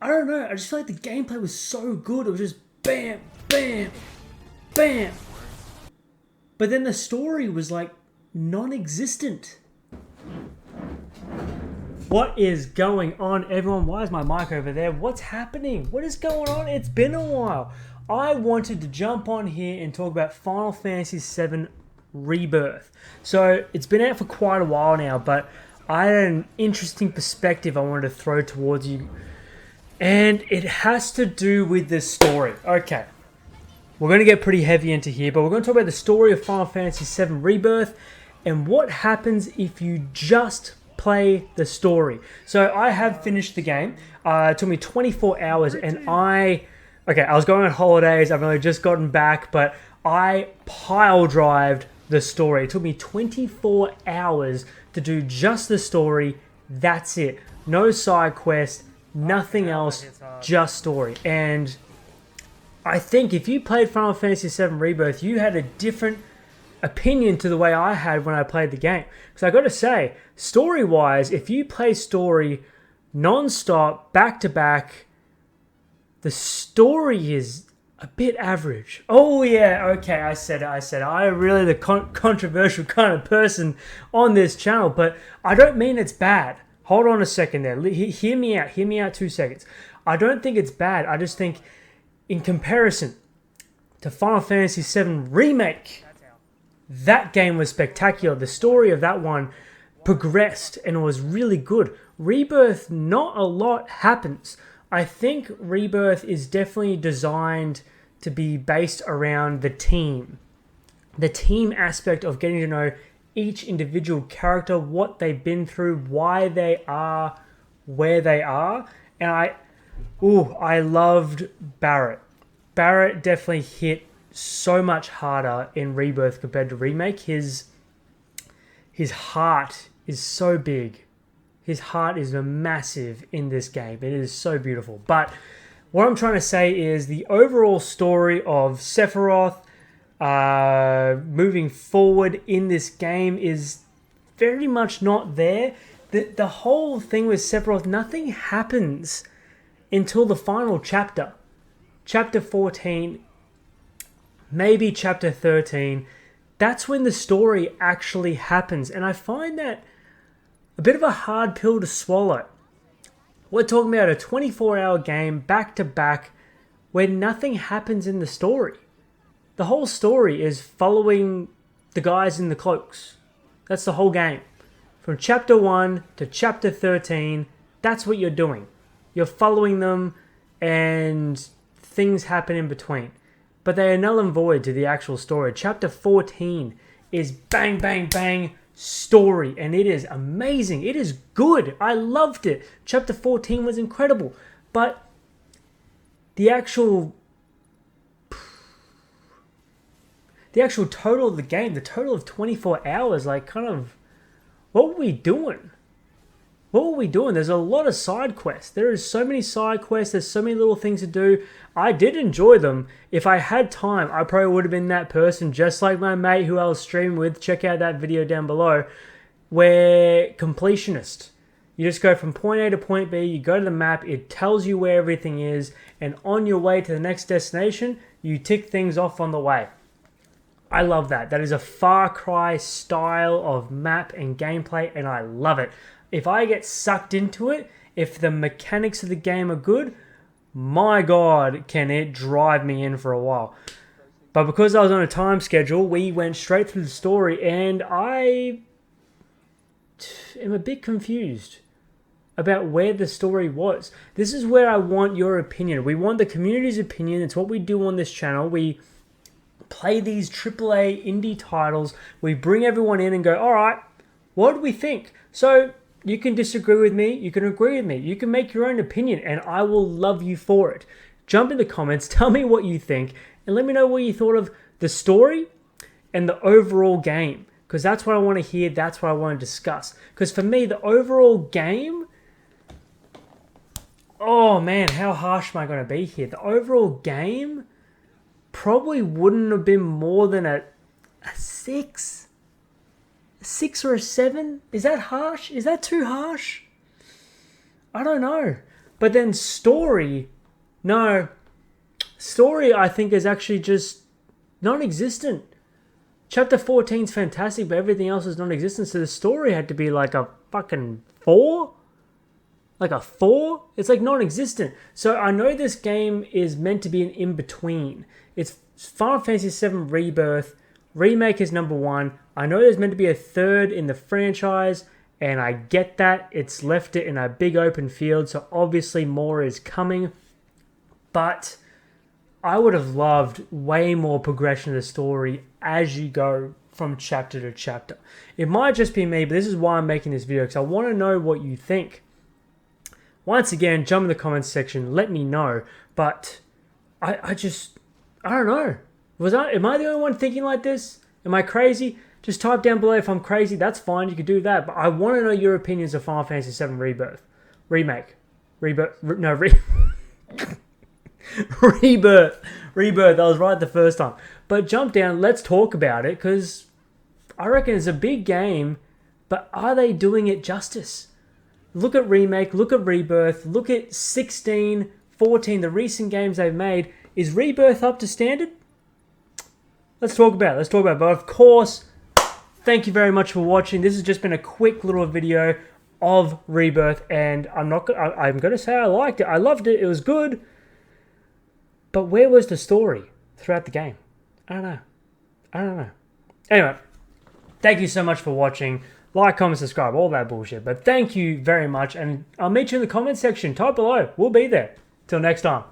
I don't know. I just feel like the gameplay was so good. It was just bam, bam, bam. But then the story was like non-existent. What is going on, everyone? Why is my mic over there? What's happening? What is going on? It's been a while. I wanted to jump on here and talk about Final Fantasy VII Rebirth. So it's been out for quite a while now, but I had an interesting perspective I wanted to throw towards you. And it has to do with the story. Okay. We're going to get pretty heavy into here, but we're going to talk about the story of Final Fantasy VII Rebirth and what happens if you just play the story. So I have finished the game. It took me 24 hours and I was going on holidays. I've only just gotten back, but I pile drived the story. It took me 24 hours to do just the story. That's it. No side quest, nothing else, just story. And I think if you played Final Fantasy VII Rebirth, you had a different opinion to the way I had when I played the game. Because I got to say, story-wise, if you play story non-stop, back-to-back, the story is a bit average. Oh yeah, okay, I said it. I'm really the controversial kind of person on this channel, but I don't mean it's bad. Hold on a second there. Hear me out 2 seconds. I don't think it's bad. I just think in comparison to Final Fantasy VII Remake, that game was spectacular. The story of that one progressed and it was really good. Rebirth, not a lot happens. I think Rebirth is definitely designed to be based around the team. The team aspect of getting to know each individual character, what they've been through, why they are where they are. And I loved Barrett. Barrett definitely hit so much harder in Rebirth compared to Remake. His heart is so big. His heart is massive in this game. It is so beautiful. But what I'm trying to say is the overall story of Sephiroth moving forward in this game is very much not there. The whole thing with Sephiroth, nothing happens until the final chapter. Chapter 14, maybe chapter 13. That's when the story actually happens. And I find that a bit of a hard pill to swallow. We're talking about a 24-hour game back-to-back where nothing happens in the story. The whole story is following the guys in the cloaks. That's the whole game. From chapter 1 to chapter 13, that's what you're doing. You're following them and things happen in between. But they are null and void to the actual story. Chapter 14 is bang, bang, bang story. And it is amazing. It is good. I loved it. Chapter 14 was incredible. But the actual total of the game, the total of 24 hours, like kind of, what were we doing? What were we doing? There's a lot of side quests. There is so many side quests. There's so many little things to do. I did enjoy them. If I had time, I probably would have been that person, just like my mate who I was streaming with. Check out that video down below. Where completionist. You just go from point A to point B. You go to the map. It tells you where everything is. And on your way to the next destination, you tick things off on the way. I love that. That is a Far Cry style of map and gameplay, and I love it. If I get sucked into it, if the mechanics of the game are good, my God, can it drive me in for a while. But because I was on a time schedule, we went straight through the story, and I am a bit confused about where the story was. This is where I want your opinion. We want the community's opinion. It's what we do on this channel. We play these AAA indie titles. We bring everyone in and go, all right, what do we think? So you can disagree with me. You can agree with me. You can make your own opinion, and I will love you for it. Jump in the comments. Tell me what you think, and let me know what you thought of the story and the overall game, because that's what I want to hear. That's what I want to discuss. Because for me, the overall game, oh man, how harsh am I going to be here? The overall game probably wouldn't have been more than a 6. A 6 or a 7? Is that harsh? Is that too harsh? I don't know. But then story, no. Story, I think, is actually just non-existent. Chapter 14 is fantastic, but everything else is non-existent. So the story had to be like a fucking 4? Like a 4? It's like non-existent. So I know this game is meant to be an in-between. It's Final Fantasy VII Rebirth. Remake is number 1. I know there's meant to be a third in the franchise, and I get that. It's left it in a big open field, so obviously more is coming. But I would have loved way more progression of the story as you go from chapter to chapter. It might just be me, but this is why I'm making this video, because I want to know what you think. Once again, jump in the comments section, let me know. But I don't know. Am I the only one thinking like this? Am I crazy? Just type down below if I'm crazy. That's fine. You can do that. But I want to know your opinions of Final Fantasy VII Rebirth. Remake. Rebirth. Rebirth. Rebirth. I was right the first time. But jump down. Let's talk about it. Because I reckon it's a big game. But are they doing it justice? Look at Remake. Look at Rebirth. Look at 16, 14, the recent games they've made. Is Rebirth up to standard? Let's talk about it. But of course, thank you very much for watching. This has just been a quick little video of Rebirth, and I'm going to say I liked it. I loved it. It was good. But where was the story throughout the game? I don't know. Anyway, thank you so much for watching. Like, comment, subscribe, all that bullshit. But thank you very much, and I'll meet you in the comment section. Type below. We'll be there. Till next time.